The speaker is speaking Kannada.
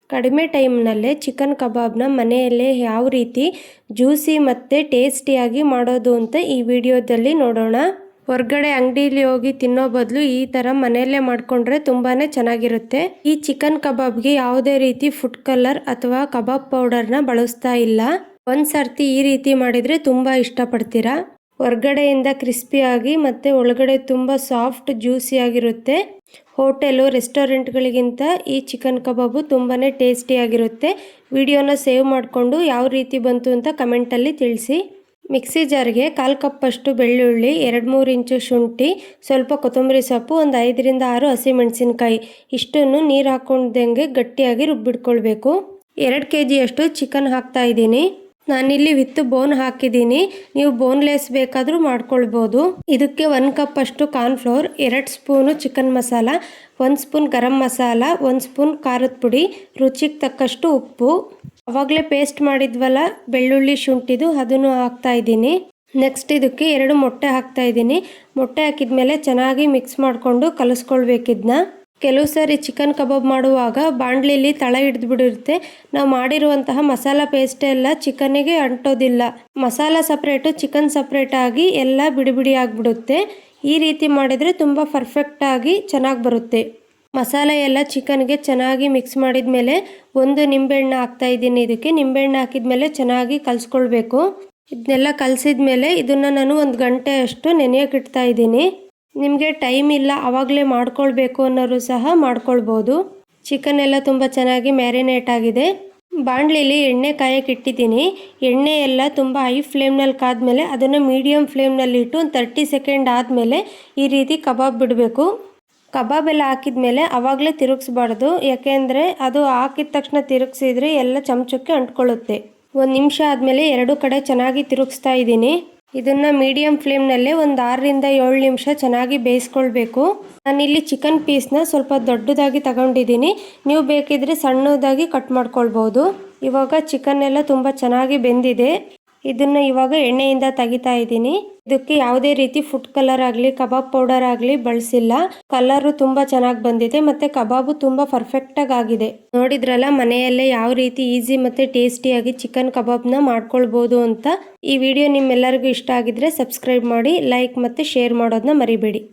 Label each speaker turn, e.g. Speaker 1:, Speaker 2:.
Speaker 1: ಕಡಿಮೆ ಟೈಮ್ನಲ್ಲೇ ಚಿಕನ್ ಕಬಾಬ್ನ ಮನೆಯಲ್ಲೇ ಯಾವ ರೀತಿ ಜ್ಯೂಸಿ ಮತ್ತು ಟೇಸ್ಟಿಯಾಗಿ ಮಾಡೋದು ಅಂತ ಈ ವಿಡಿಯೋದಲ್ಲಿ ನೋಡೋಣ. ಹೊರಗಡೆ ಅಂಗಡಿಲಿ ಹೋಗಿ ತಿನ್ನೋ ಬದಲು ಈ ಥರ ಮನೆಯಲ್ಲೇ ಮಾಡಿಕೊಂಡ್ರೆ ತುಂಬಾ ಚೆನ್ನಾಗಿರುತ್ತೆ. ಈ ಚಿಕನ್ ಕಬಾಬ್ಗೆ ಯಾವುದೇ ರೀತಿ ಫುಡ್ ಕಲರ್ ಅಥವಾ ಕಬಾಬ್ ಪೌಡರ್ನ ಬಳಸ್ತಾ ಇಲ್ಲ. ಒಂದು ಸರ್ತಿ ಈ ರೀತಿ ಮಾಡಿದರೆ ತುಂಬ ಇಷ್ಟಪಡ್ತೀರಾ. ಹೊರಗಡೆಯಿಂದ ಕ್ರಿಸ್ಪಿಯಾಗಿ ಮತ್ತು ಒಳಗಡೆ ತುಂಬ ಸಾಫ್ಟ್ ಜ್ಯೂಸಿಯಾಗಿರುತ್ತೆ. ಹೋಟೆಲು ರೆಸ್ಟೋರೆಂಟ್ಗಳಿಗಿಂತ ಈ ಚಿಕನ್ ಕಬಾಬು ತುಂಬಾ ಟೇಸ್ಟಿಯಾಗಿರುತ್ತೆ. ವಿಡಿಯೋನ ಸೇವ್ ಮಾಡಿಕೊಂಡು ಯಾವ ರೀತಿ ಬಂತು ಅಂತ ಕಮೆಂಟಲ್ಲಿ ತಿಳಿಸಿ. ಮಿಕ್ಸಿ ಜಾರ್ಗೆ 1/4 ಕಪ್ಪಷ್ಟು ಬೆಳ್ಳುಳ್ಳಿ, 2-3 ಇಂಚು ಶುಂಠಿ, ಸ್ವಲ್ಪ ಕೊತ್ತಂಬರಿ ಸೊಪ್ಪು, ಒಂದು 5-6 ಹಸಿಮೆಣಸಿನ್ಕಾಯಿ ಇಷ್ಟನ್ನು ನೀರು ಹಾಕ್ಕೊಂಡಂಗೆ ಗಟ್ಟಿಯಾಗಿ ರುಬ್ಬಿಟ್ಕೊಳ್ಬೇಕು. 2 kg ಚಿಕನ್ ಹಾಕ್ತಾ ಇದ್ದೀನಿ. ನಾನಿಲ್ಲಿ ವಿತ್ ಬೋನ್ ಹಾಕಿದ್ದೀನಿ. ನೀವು ಬೋನ್ಲೆಸ್ ಬೇಕಾದರೂ ಮಾಡ್ಕೊಳ್ಬೋದು. ಇದಕ್ಕೆ 1 ಕಪ್ಪಷ್ಟು cornflour, 2 spoon chicken masala, 1 spoon garam masala, 1 spoon ಖಾರದ ಪುಡಿ, ರುಚಿಗೆ ತಕ್ಕಷ್ಟು ಉಪ್ಪು. ಆವಾಗಲೇ ಪೇಸ್ಟ್ ಮಾಡಿದ್ವಲ್ಲ ಬೆಳ್ಳುಳ್ಳಿ ಶುಂಠಿದು, ಅದನ್ನು ಹಾಕ್ತಾ ಇದ್ದೀನಿ. ನೆಕ್ಸ್ಟ್ ಇದಕ್ಕೆ 2 ಮೊಟ್ಟೆ ಹಾಕ್ತಾ ಇದ್ದೀನಿ. ಮೊಟ್ಟೆ ಹಾಕಿದ್ಮೇಲೆ ಚೆನ್ನಾಗಿ ಮಿಕ್ಸ್ ಮಾಡಿಕೊಂಡು ಕಲಿಸ್ಕೊಳ್ಬೇಕಿದ್ನ. ಕೆಲವು ಸಾರಿ ಚಿಕನ್ ಕಬಾಬ್ ಮಾಡುವಾಗ ಬಾಣಲಿಲಿ ತಳ ಹಿಡಿದ್ಬಿಡಿರುತ್ತೆ. ನಾವು ಮಾಡಿರುವಂತಹ ಮಸಾಲ ಪೇಸ್ಟ್ ಎಲ್ಲ ಚಿಕನ್ನಿಗೆ ಅಂಟೋದಿಲ್ಲ. ಮಸಾಲ ಸಪ್ರೇಟು, ಚಿಕನ್ ಸಪ್ರೇಟ್ ಆಗಿ ಎಲ್ಲ ಬಿಡಿ ಆಗಿಬಿಡುತ್ತೆ. ಈ ರೀತಿ ಮಾಡಿದರೆ ತುಂಬ ಪರ್ಫೆಕ್ಟಾಗಿ ಚೆನ್ನಾಗಿ ಬರುತ್ತೆ. ಮಸಾಲೆ ಎಲ್ಲ ಚಿಕನ್ಗೆ ಚೆನ್ನಾಗಿ ಮಿಕ್ಸ್ ಮಾಡಿದ ಮೇಲೆ 1 ನಿಂಬೆಹಣ್ಣು ಹಾಕ್ತಾ ಇದ್ದೀನಿ. ಇದಕ್ಕೆ ನಿಂಬೆಹಣ್ಣು ಹಾಕಿದ್ಮೇಲೆ ಚೆನ್ನಾಗಿ ಕಲಿಸ್ಕೊಳ್ಬೇಕು. ಇದನ್ನೆಲ್ಲ ಕಲಸಿದ ಮೇಲೆ ಇದನ್ನು ನಾನು 1 ಗಂಟೆ ಅಷ್ಟು ನೆನೆಯೋಕೆ ಇಡ್ತಾ ಇದ್ದೀನಿ. ನಿಮಗೆ ಟೈಮ್ ಇಲ್ಲ ಆವಾಗಲೇ ಮಾಡ್ಕೊಳ್ಬೇಕು ಅನ್ನೋರು ಸಹ ಮಾಡ್ಕೊಳ್ಬೋದು. ಚಿಕನ್ ಎಲ್ಲ ತುಂಬ ಚೆನ್ನಾಗಿ ಮ್ಯಾರಿನೇಟ್ ಆಗಿದೆ. ಬಾಣಲಿಲಿ ಎಣ್ಣೆ ಕಾಯಕ್ಕೆ ಇಟ್ಟಿದ್ದೀನಿ. ಎಣ್ಣೆ ಎಲ್ಲ ತುಂಬ ಹೈ ಫ್ಲೇಮ್ನಲ್ಲಿ ಕಾದ್ಮೇಲೆ ಅದನ್ನು ಮೀಡಿಯಮ್ ಫ್ಲೇಮ್ನಲ್ಲಿ ಇಟ್ಟು ಒಂದು 30 ಸೆಕೆಂಡ್ ಆದಮೇಲೆ ಈ ರೀತಿ ಕಬಾಬ್ ಬಿಡಬೇಕು. ಕಬಾಬ್ ಎಲ್ಲ ಹಾಕಿದ ಮೇಲೆ ಆವಾಗಲೇ ತಿರುಗಿಸ್ಬಾರ್ದು. ಯಾಕೆಂದರೆ ಅದು ಹಾಕಿದ ತಕ್ಷಣ ತಿರುಗಿಸಿದ್ರೆ ಎಲ್ಲ ಚಮಚಕ್ಕೆ ಅಂಟ್ಕೊಳ್ಳುತ್ತೆ. 1 ನಿಮಿಷ ಆದಮೇಲೆ 2 ಕಡೆ ಚೆನ್ನಾಗಿ ತಿರುಗಿಸ್ತಾ ಇದ್ದೀನಿ. ಇದನ್ನು ಮೀಡಿಯಮ್ ಫ್ಲೇಮ್ನಲ್ಲೇ ಒಂದು 6-7 ನಿಮಿಷ ಚೆನ್ನಾಗಿ ಬೇಯಿಸ್ಕೊಳ್ಬೇಕು. ನಾನಿಲ್ಲಿ ಚಿಕನ್ ಪೀಸ್ನ ಸ್ವಲ್ಪ ದೊಡ್ಡದಾಗಿ ತಗೊಂಡಿದ್ದೀನಿ. ನೀವು ಬೇಕಿದ್ರೆ ಸಣ್ಣದಾಗಿ ಕಟ್ ಮಾಡ್ಕೊಳ್ಬೋದು. ಇವಾಗ ಚಿಕನ್ ಎಲ್ಲ ತುಂಬ ಚೆನ್ನಾಗಿ ಬೆಂದಿದೆ. ಇದನ್ನು ಇವಾಗ ಎಣ್ಣೆಯಿಂದ ತೆಗಿತಾ ಇದ್ದೀನಿ. ಇದಕ್ಕೆ ಯಾವುದೇ ರೀತಿ ಫುಡ್ ಕಲರ್ ಆಗಲಿ ಕಬಾಬ್ ಪೌಡರ್ ಆಗಲಿ ಬಳಸಿಲ್ಲ. ಕಲರು ತುಂಬ ಚೆನ್ನಾಗಿ ಬಂದಿದೆ ಮತ್ತು ಕಬಾಬು ತುಂಬ ಪರ್ಫೆಕ್ಟಾಗಿ ಆಗಿದೆ. ನೋಡಿದ್ರಲ್ಲ ಮನೆಯಲ್ಲೇ ಯಾವ ರೀತಿ ಈಸಿ ಮತ್ತು ಟೇಸ್ಟಿಯಾಗಿ ಚಿಕನ್ ಕಬಾಬ್ನ ಮಾಡ್ಕೊಳ್ಬೋದು ಅಂತ. ಈ ವಿಡಿಯೋ ನಿಮ್ಮೆಲ್ಲರಿಗೂ ಇಷ್ಟ ಆಗಿದ್ರೆ ಸಬ್ಸ್ಕ್ರೈಬ್ ಮಾಡಿ, ಲೈಕ್ ಮತ್ತು ಶೇರ್ ಮಾಡೋದನ್ನ ಮರಿಬೇಡಿ.